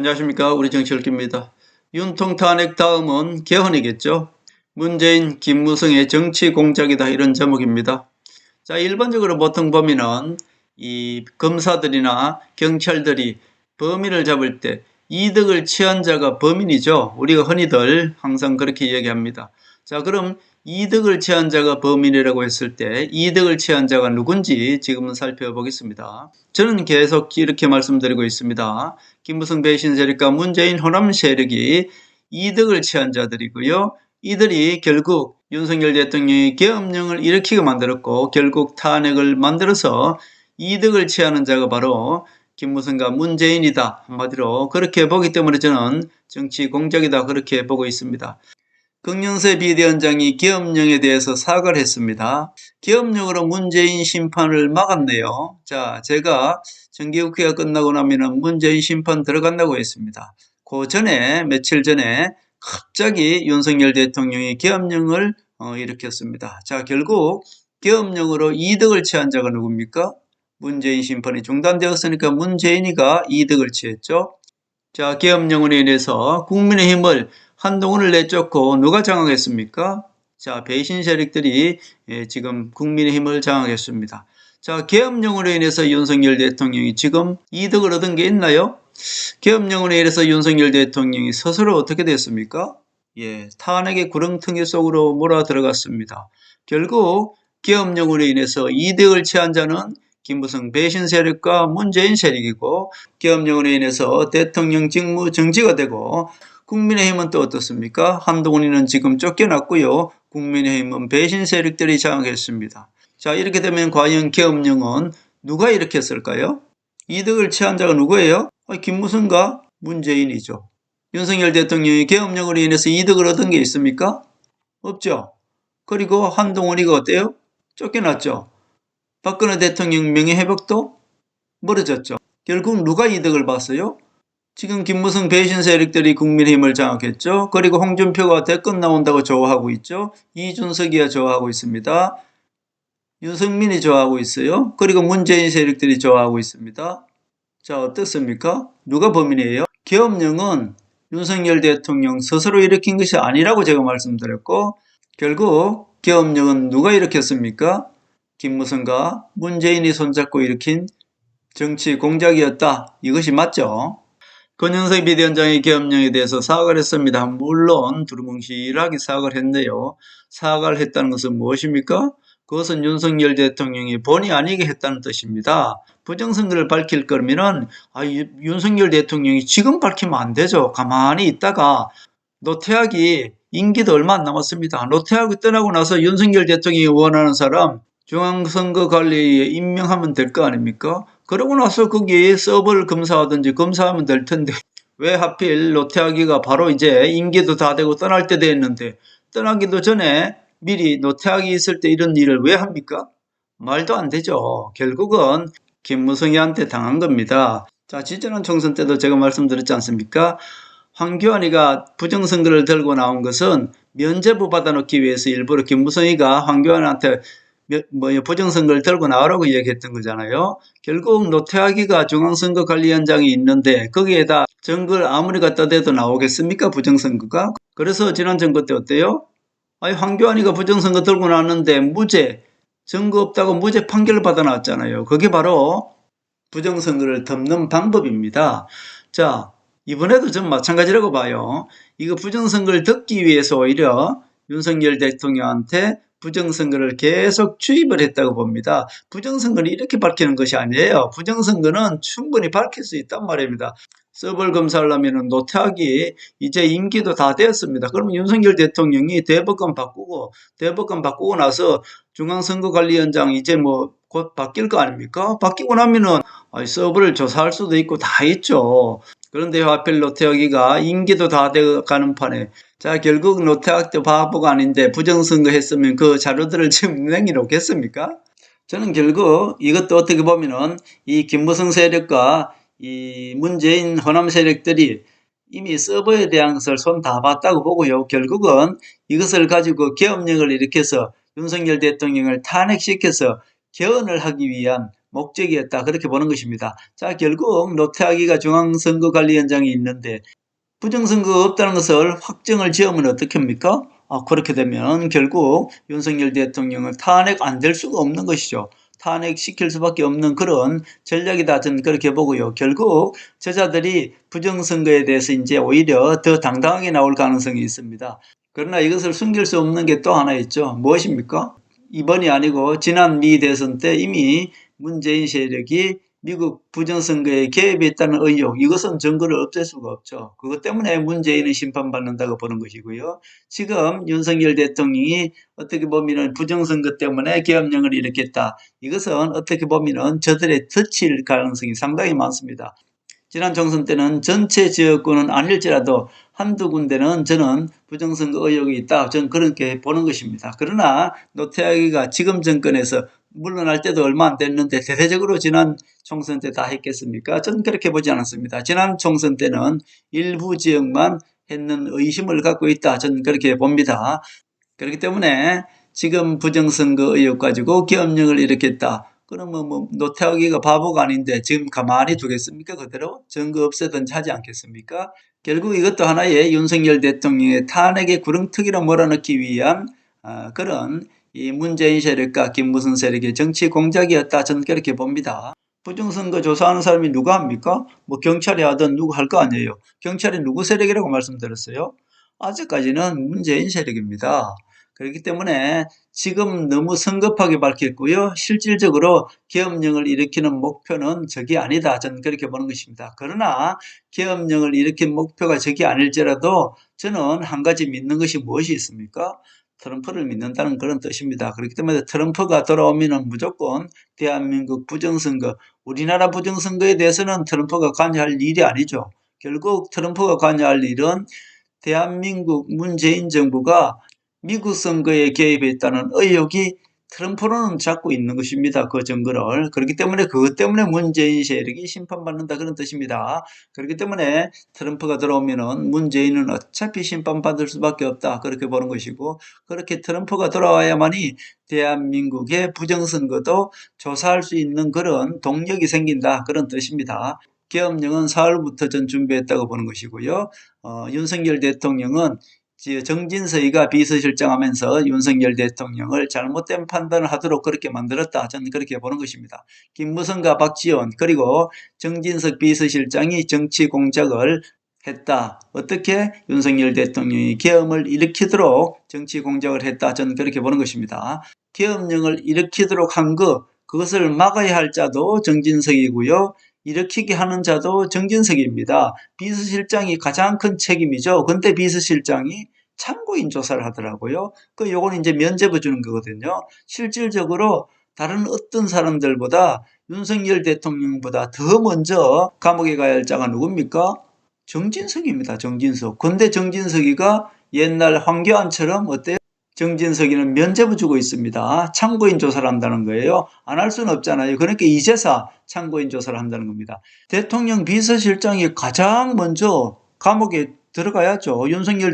안녕하십니까. 우리 정치읽기입니다. 윤통 탄핵 다음은 개헌이겠죠. 문재인, 김무성의 정치 공작이다 이런 제목입니다. 자, 일반적으로 보통 보면은 이 검사들이나 경찰들이 범인을 잡을 때 이득을 취한 자가 범인이죠. 우리가 흔히들 항상 그렇게 이야기합니다. 자, 그럼 이득을 취한 자가 범인이라고 했을 때 이득을 취한 자가 누군지 지금은 살펴보겠습니다. 저는 계속 이렇게 말씀드리고 있습니다. 김무성 배신 세력과 문재인 호남 세력이 이득을 취한 자들이고요. 이들이 결국 윤석열 대통령이 계엄령을 일으키게 만들었고 결국 탄핵을 만들어서 이득을 취하는 자가 바로 김무성과 문재인이다. 한마디로 그렇게 보기 때문에 저는 정치 공작이다 그렇게 보고 있습니다. 긍영세 비대위원장이 계엄령에 대해서 사과를 했습니다. 계엄령으로 문재인 심판을 막았네요. 자, 제가 정기국회가 끝나고 나면은 문재인 심판 들어간다고 했습니다. 그 전에 며칠 전에 갑자기 윤석열 대통령이 계엄령을 일으켰습니다. 자, 결국 계엄령으로 이득을 취한 자가 누굽니까? 문재인 심판이 중단되었으니까 문재인이가 이득을 취했죠. 자, 계엄령으로 인해서 국민의힘을 한동훈을 내쫓고 누가 장악했습니까? 자, 배신 세력들이 지금 국민의힘을 장악했습니다. 자, 계엄령으로 인해서 윤석열 대통령이 지금 이득을 얻은 게 있나요? 계엄령으로 인해서 윤석열 대통령이 스스로 어떻게 됐습니까? 탄핵의 구렁텅이 속으로 몰아 들어갔습니다. 결국 계엄령으로 인해서 이득을 취한 자는 김무성 배신 세력과 문재인 세력이고 계엄령으로 인해서 대통령 직무 정지가 되고 국민의힘은 또 어떻습니까? 한동훈이는 지금 쫓겨났고요. 국민의힘은 배신 세력들이 장악했습니다. 자, 이렇게 되면 과연 계엄령은 누가 일으켰을까요? 이득을 취한 자가 누구예요? 김무성과 문재인이죠. 윤석열 대통령이 계엄령으로 인해서 이득을 얻은 게 있습니까? 없죠. 그리고 한동훈이가 어때요? 쫓겨났죠. 박근혜 대통령 명예회복도 멀어졌죠. 결국 누가 이득을 봤어요? 지금 김무성 배신 세력들이 국민의힘을 장악했죠. 그리고 홍준표가 대권 나온다고 좋아하고 있죠. 이준석이야 좋아하고 있습니다. 윤석민이 좋아하고 있어요. 그리고 문재인 세력들이 좋아하고 있습니다. 자, 어떻습니까? 누가 범인이에요? 계엄령은 윤석열 대통령 스스로 일으킨 것이 아니라고 제가 말씀드렸고 결국 계엄령은 누가 일으켰습니까? 김무성과 문재인이 손잡고 일으킨 정치 공작이었다. 이것이 맞죠? 권영세 비대위원장의 계엄령에 대해서 사과를 했습니다. 물론 두루뭉실하게 사과를 했네요. 사과를 했다는 것은 무엇입니까? 그것은 윤석열 대통령이 본의 아니게 했다는 뜻입니다. 부정선거를 밝힐 거면은 윤석열 대통령이 지금 밝히면 안 되죠. 가만히 있다가 노태악이 임기도 얼마 안 남았습니다. 노태악이 떠나고 나서 윤석열 대통령이 원하는 사람 중앙선거관리위에 임명하면 될 거 아닙니까? 그러고 나서 거기에 서버를 검사하든지 검사하면 될 텐데 왜 하필 노태악이가 바로 이제 임기도 다 되고 떠날 때 됐는데 떠나기도 전에 미리 노태악이 있을 때 이런 일을 왜 합니까? 말도 안 되죠. 결국은 김무성이한테 당한 겁니다. 자, 지지난 총선 때도 제가 말씀드렸지 않습니까? 황교안이가 부정선거를 들고 나온 것은 면죄부 받아놓기 위해서 일부러 김무성이가 황교안한테 부정선거를 들고 나오라고 얘기했던 거잖아요. 결국 노태악이가 중앙선거관리위원장이 있는데 거기에다 선거를 아무리 갖다 대도 나오겠습니까? 부정선거가? 그래서 지난 선거 때 어때요? 황교안이가 부정선거 들고 나왔는데 무죄, 증거 없다고 무죄 판결을 받아 나왔잖아요. 그게 바로 부정선거를 덮는 방법입니다. 자, 이번에도 좀 마찬가지라고 봐요. 이거 부정선거를 덮기 위해서 오히려 윤석열 대통령한테 부정선거를 계속 주입을 했다고 봅니다. 부정선거는 이렇게 밝히는 것이 아니에요. 부정선거는 충분히 밝힐 수 있단 말입니다. 서버를 검사를 하면 노태악이 이제 임기도 다 되었습니다. 그러면 윤석열 대통령이 대법관 바꾸고 나서 중앙선거관리위원장 이제 곧 바뀔 거 아닙니까? 바뀌고 나면은 서버를 조사할 수도 있고 다 있죠. 그런데 하필 노태악이가 임기도 다 돼가는 판에 자, 결국 노태악도 바보가 아닌데 부정선거 했으면 그 자료들을 지금 남겨놓겠습니까? 저는 결국 이것도 어떻게 보면은 이 김무성 세력과 이 문재인 호남 세력들이 이미 서버에 대한 것을 손 다 봤다고 보고요. 결국은 이것을 가지고 계엄령을 일으켜서 윤석열 대통령을 탄핵시켜서 개헌을 하기 위한 목적이었다. 그렇게 보는 것입니다. 자, 결국 노태하기가 중앙선거관리위원장이 있는데 부정선거가 없다는 것을 확정을 지으면 어떻게 합니까? 그렇게 되면 결국 윤석열 대통령을 탄핵 안 될 수가 없는 것이죠. 탄핵시킬 수밖에 없는 그런 전략이다. 저는 그렇게 보고요. 결국 저자들이 부정선거에 대해서 이제 오히려 더 당당하게 나올 가능성이 있습니다. 그러나 이것을 숨길 수 없는 게 또 하나 있죠. 무엇입니까? 이번이 아니고 지난 미 대선 때 이미 문재인 세력이 미국 부정선거에 개입했다는 의혹, 이것은 증거를 없앨 수가 없죠. 그것 때문에 문재인은 심판받는다고 보는 것이고요. 지금 윤석열 대통령이 어떻게 보면 부정선거 때문에 계엄령을 일으켰다. 이것은 어떻게 보면 저들의 덫일 가능성이 상당히 많습니다. 지난 총선 때는 전체 지역구는 아닐지라도 한두 군데는 저는 부정선거 의혹이 있다. 저는 그렇게 보는 것입니다. 그러나 노태하기가 지금 정권에서 물러날 때도 얼마 안 됐는데 대대적으로 지난 총선 때 다 했겠습니까? 저는 그렇게 보지 않았습니다. 지난 총선 때는 일부 지역만 했는 의심을 갖고 있다. 저는 그렇게 봅니다. 그렇기 때문에 지금 부정선거 의혹 가지고 계엄령을 일으켰다. 그러면 노태하기가 바보가 아닌데 지금 가만히 두겠습니까? 그대로 증거 없애든지 하지 않겠습니까? 결국 이것도 하나의 윤석열 대통령의 탄핵의 구렁텅이로 몰아넣기 위한 그런 이 문재인 세력과 김무성 세력의 정치 공작이었다. 저는 그렇게 봅니다. 부정선거 조사하는 사람이 누가 합니까? 경찰이 하든 누구 할 거 아니에요. 경찰이 누구 세력이라고 말씀드렸어요? 아직까지는 문재인 세력입니다. 그렇기 때문에 지금 너무 성급하게 밝혔고요. 실질적으로 계엄령을 일으키는 목표는 적이 아니다. 저는 그렇게 보는 것입니다. 그러나 계엄령을 일으킨 목표가 적이 아닐지라도 저는 한 가지 믿는 것이 무엇이 있습니까? 트럼프를 믿는다는 그런 뜻입니다. 그렇기 때문에 트럼프가 돌아오면 무조건 대한민국 부정선거, 우리나라 부정선거에 대해서는 트럼프가 관여할 일이 아니죠. 결국 트럼프가 관여할 일은 대한민국 문재인 정부가 미국 선거에 개입했다는 의혹이 트럼프로는 잡고 있는 것입니다. 그 증거를. 그렇기 때문에 그것 때문에 문재인 세력이 심판받는다 그런 뜻입니다. 그렇기 때문에 트럼프가 들어오면은 문재인은 어차피 심판받을 수밖에 없다 그렇게 보는 것이고, 그렇게 트럼프가 돌아와야만이 대한민국의 부정선거도 조사할 수 있는 그런 동력이 생긴다 그런 뜻입니다. 계엄령은 4월부터 전 준비했다고 보는 것이고요. 윤석열 대통령은 정진석이가 비서실장 하면서 윤석열 대통령을 잘못된 판단을 하도록 그렇게 만들었다. 저는 그렇게 보는 것입니다. 김무성과 박지원 그리고 정진석 비서실장이 정치 공작을 했다. 어떻게? 윤석열 대통령이 계엄을 일으키도록 정치 공작을 했다. 저는 그렇게 보는 것입니다. 계엄령을 일으키도록 한 그것을 막아야 할 자도 정진석이고요. 일으키게 하는 자도 정진석입니다. 비서실장이 가장 큰 책임이죠. 근데 비서실장이 참고인 조사를 하더라고요. 요거는 이제 면죄부 주는 거거든요. 실질적으로 다른 어떤 사람들보다 윤석열 대통령보다 더 먼저 감옥에 가야 할 자가 누굽니까? 정진석입니다. 정진석. 근데 정진석이가 옛날 황교안처럼 어때요? 정진석이는 면죄부 주고 있습니다. 참고인 조사를 한다는 거예요. 안 할 수는 없잖아요. 그러니까 이제서 참고인 조사를 한다는 겁니다. 대통령 비서실장이 가장 먼저 감옥에 들어가야죠. 윤석열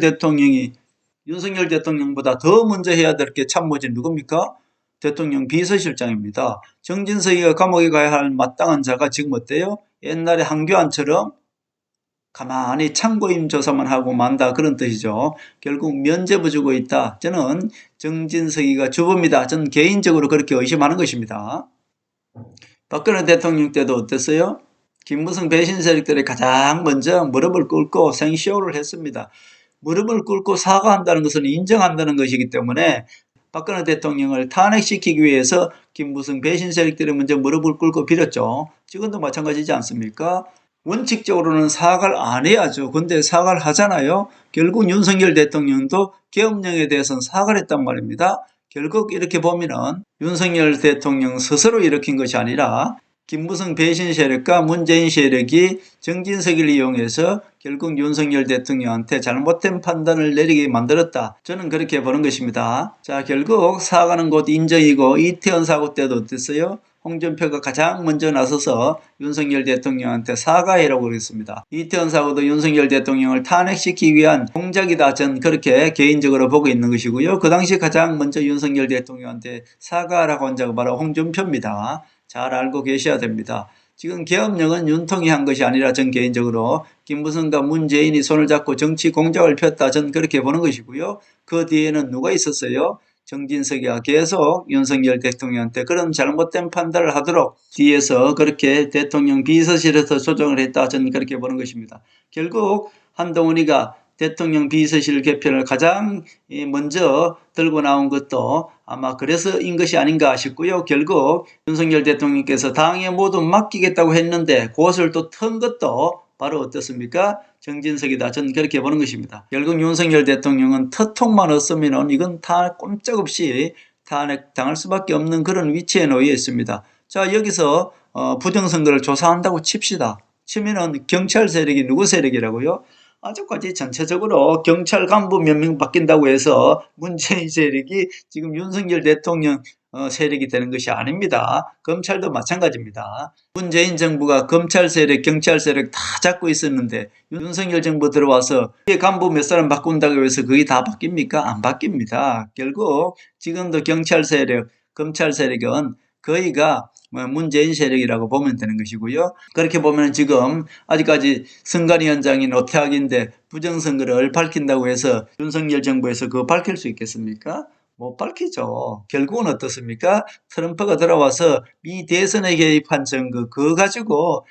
대통령보다 더 먼저 해야 될 게 참모진 누굽니까? 대통령 비서실장입니다. 정진석이가 감옥에 가야 할 마땅한 자가 지금 어때요? 옛날에 황교안처럼 가만히 참고인 조사만 하고 만다 그런 뜻이죠. 결국 면죄부 주고 있다. 저는 정진석이가 주범이다. 저는 개인적으로 그렇게 의심하는 것입니다. 박근혜 대통령 때도 어땠어요? 김무성 배신 세력들이 가장 먼저 무릎을 꿇고 생쇼를 했습니다. 무릎을 꿇고 사과한다는 것은 인정한다는 것이기 때문에 박근혜 대통령을 탄핵시키기 위해서 김무성 배신 세력들이 먼저 무릎을 꿇고 빌었죠. 지금도 마찬가지지 않습니까? 원칙적으로는 사과를 안 해야죠. 근데 사과를 하잖아요. 결국 윤석열 대통령도 계엄령에 대해서는 사과를 했단 말입니다. 결국 이렇게 보면은 윤석열 대통령 스스로 일으킨 것이 아니라 김무성 배신 세력과 문재인 세력이 정진석을 이용해서 결국 윤석열 대통령한테 잘못된 판단을 내리게 만들었다. 저는 그렇게 보는 것입니다. 자, 결국 사과는 곧 인정이고 이태원 사고 때도 어땠어요? 홍준표가 가장 먼저 나서서 윤석열 대통령한테 사과해라고 그랬습니다. 이태원 사고도 윤석열 대통령을 탄핵시키기 위한 공작이다. 전 그렇게 개인적으로 보고 있는 것이고요. 그 당시 가장 먼저 윤석열 대통령한테 사과하라고 한 자가 바로 홍준표입니다. 잘 알고 계셔야 됩니다. 지금 계엄령은 윤통이 한 것이 아니라 전 개인적으로 김무성과 문재인이 손을 잡고 정치 공작을 폈다, 전 그렇게 보는 것이고요. 그 뒤에는 누가 있었어요? 정진석이가 계속 윤석열 대통령한테 그런 잘못된 판단을 하도록 뒤에서 그렇게 대통령 비서실에서 조정을 했다, 저는 그렇게 보는 것입니다. 결국 한동훈이가 대통령 비서실 개편을 가장 먼저 들고 나온 것도 아마 그래서인 것이 아닌가 싶고요. 결국 윤석열 대통령께서 당에 모두 맡기겠다고 했는데 그것을 또 턴 것도 바로 어떻습니까? 정진석이다, 저는 그렇게 보는 것입니다. 결국 윤석열 대통령은 터통만 없으면 이건 다 꼼짝없이 탄핵당할 수밖에 없는 그런 위치에 놓여 있습니다. 자, 여기서 부정선거를 조사한다고 칩시다. 치면은 경찰 세력이 누구 세력이라고요? 아직까지 전체적으로 경찰 간부 몇 명 바뀐다고 해서 문재인 세력이 지금 윤석열 대통령 세력이 되는 것이 아닙니다. 검찰도 마찬가지입니다. 문재인 정부가 검찰 세력, 경찰 세력 다 잡고 있었는데 윤석열 정부 들어와서 간부 몇 사람 바꾼다고 해서 그게 다 바뀝니까? 안 바뀝니다. 결국 지금도 경찰 세력, 검찰 세력은 거의가 문재인 세력이라고 보면 되는 것이고요. 그렇게 보면 지금 아직까지 선관위원장이 노태학인데 부정선거를 밝힌다고 해서 윤석열 정부에서 그거 밝힐 수 있겠습니까? 못 밝히죠. 결국은 어떻습니까? 트럼프가 들어와서 미 대선에 개입한 선거, 그거 가지고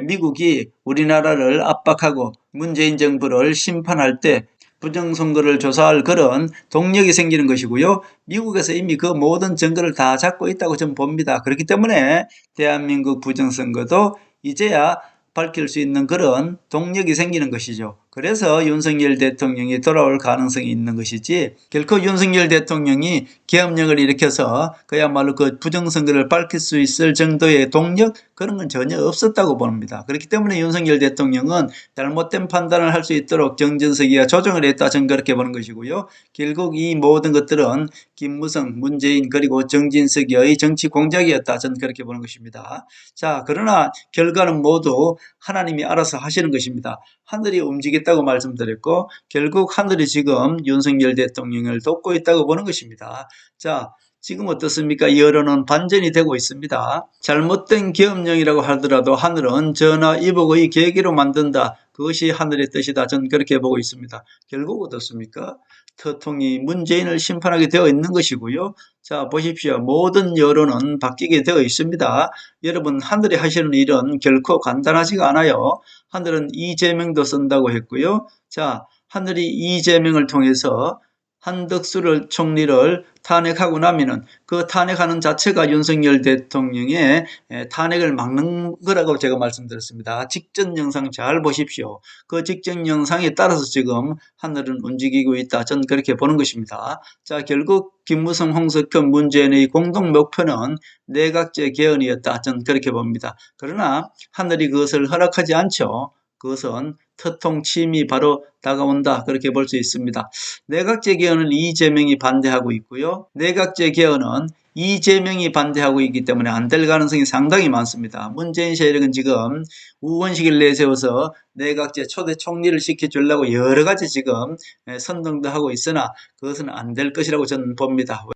미국이 우리나라를 압박하고 문재인 정부를 심판할 때 부정선거를 조사할 그런 동력이 생기는 것이고요. 미국에서 이미 그 모든 증거를 다 잡고 있다고 저는 봅니다. 그렇기 때문에 대한민국 부정선거도 이제야 밝힐 수 있는 그런 동력이 생기는 것이죠. 그래서 윤석열 대통령이 돌아올 가능성이 있는 것이지, 결코 윤석열 대통령이 계엄령을 일으켜서 그야말로 그 부정선거를 밝힐 수 있을 정도의 동력, 그런 건 전혀 없었다고 봅니다. 그렇기 때문에 윤석열 대통령은 잘못된 판단을 할 수 있도록 정진석이가 조정을 했다, 저는 그렇게 보는 것이고요. 결국 이 모든 것들은 김무성, 문재인 그리고 정진석의 정치 공작이었다, 저는 그렇게 보는 것입니다. 자, 그러나 결과는 모두 하나님이 알아서 하시는 것입니다. 하늘이 움직였다고 말씀드렸고 결국 하늘이 지금 윤석열 대통령을 돕고 있다고 보는 것입니다. 자, 지금 어떻습니까? 여론은 반전이 되고 있습니다. 잘못된 계엄령이라고 하더라도 하늘은 전하 이복의 계기로 만든다, 그것이 하늘의 뜻이다, 저는 그렇게 보고 있습니다. 결국 어떻습니까? 터통이 문재인을 심판하게 되어 있는 것이고요. 자, 보십시오. 모든 여론은 바뀌게 되어 있습니다. 여러분, 하늘이 하시는 일은 결코 간단하지가 않아요. 하늘은 이재명도 쓴다고 했고요. 자, 하늘이 이재명을 통해서 한덕수 총리를 탄핵하고 나면은 그 탄핵하는 자체가 윤석열 대통령의 탄핵을 막는 거라고 제가 말씀드렸습니다. 직전 영상 잘 보십시오. 그 직전 영상에 따라서 지금 하늘은 움직이고 있다, 저는 그렇게 보는 것입니다. 자, 결국 김무성, 홍석현, 문재인의 공동 목표는 내각제 개헌이었다, 저는 그렇게 봅니다. 그러나 하늘이 그것을 허락하지 않죠. 그것은 터통침이 바로 다가온다, 그렇게 볼 수 있습니다. 내각제 개헌은 이재명이 반대하고 있고요. 내각제 개헌은 이재명이 반대하고 있기 때문에 안 될 가능성이 상당히 많습니다. 문재인 세력은 지금 우원식을 내세워서 내각제 초대 총리를 시켜주려고 여러 가지 지금 선동도 하고 있으나 그것은 안 될 것이라고 저는 봅니다.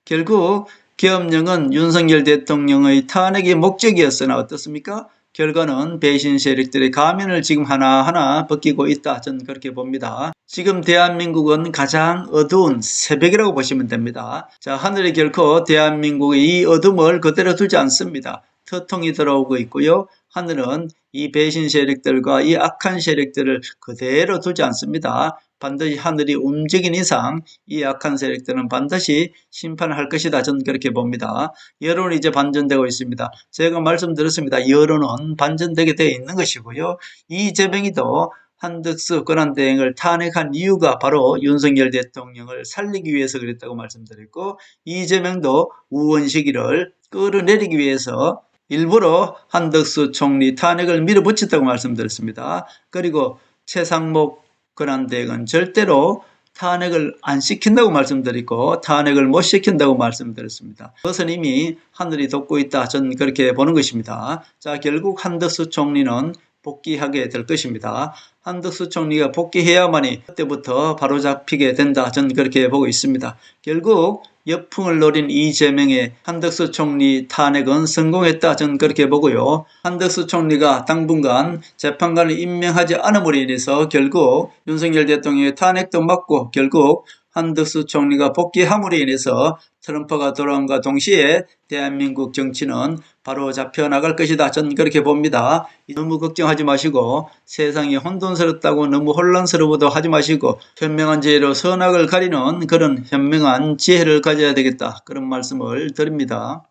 결국 계엄령은 윤석열 대통령의 탄핵의 목적이었으나 어떻습니까? 결과는 배신 세력들의 가면을 지금 하나하나 벗기고 있다, 저는 그렇게 봅니다. 지금 대한민국은 가장 어두운 새벽이라고 보시면 됩니다. 자, 하늘이 결코 대한민국의 이 어둠을 그대로 두지 않습니다. 터통이 들어오고 있고요. 하늘은 이 배신 세력들과 이 악한 세력들을 그대로 두지 않습니다. 반드시 하늘이 움직인 이상 이 악한 세력들은 반드시 심판을 할 것이다, 저는 그렇게 봅니다. 여론이 이제 반전되고 있습니다. 제가 말씀드렸습니다. 여론은 반전되게 되어 있는 것이고요. 이재명이도 한덕수 권한대행을 탄핵한 이유가 바로 윤석열 대통령을 살리기 위해서 그랬다고 말씀드렸고, 이재명도 우원식이를 끌어내리기 위해서 일부러 한덕수 총리 탄핵을 밀어붙였다고 말씀드렸습니다. 그리고 최상목 권한대행은 절대로 탄핵을 안 시킨다고 말씀드리고 탄핵을 못 시킨다고 말씀드렸습니다. 그것은 이미 하늘이 돕고 있다, 저는 그렇게 보는 것입니다. 자, 결국 한덕수 총리는 복귀하게 될 것입니다. 한덕수 총리가 복귀해야만이 그때부터 바로잡히게 된다. 저는 그렇게 보고 있습니다. 결국 역풍을 노린 이재명의 한덕수 총리 탄핵은 성공했다. 저는 그렇게 보고요. 한덕수 총리가 당분간 재판관을 임명하지 않음으로 인해서 결국 윤석열 대통령의 탄핵도 막고 결국 한덕수 총리가 복귀함으로 인해서 트럼프가 돌아온과 동시에 대한민국 정치는 바로 잡혀나갈 것이다. 저는 그렇게 봅니다. 너무 걱정하지 마시고 세상이 혼돈스럽다고 너무 혼란스러워도 하지 마시고 현명한 지혜로 선악을 가리는 그런 현명한 지혜를 가져야 되겠다. 그런 말씀을 드립니다.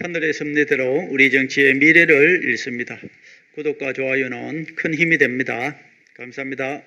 하늘의 섭리대로 우리 정치의 미래를 읽습니다. 구독과 좋아요는 큰 힘이 됩니다. 감사합니다.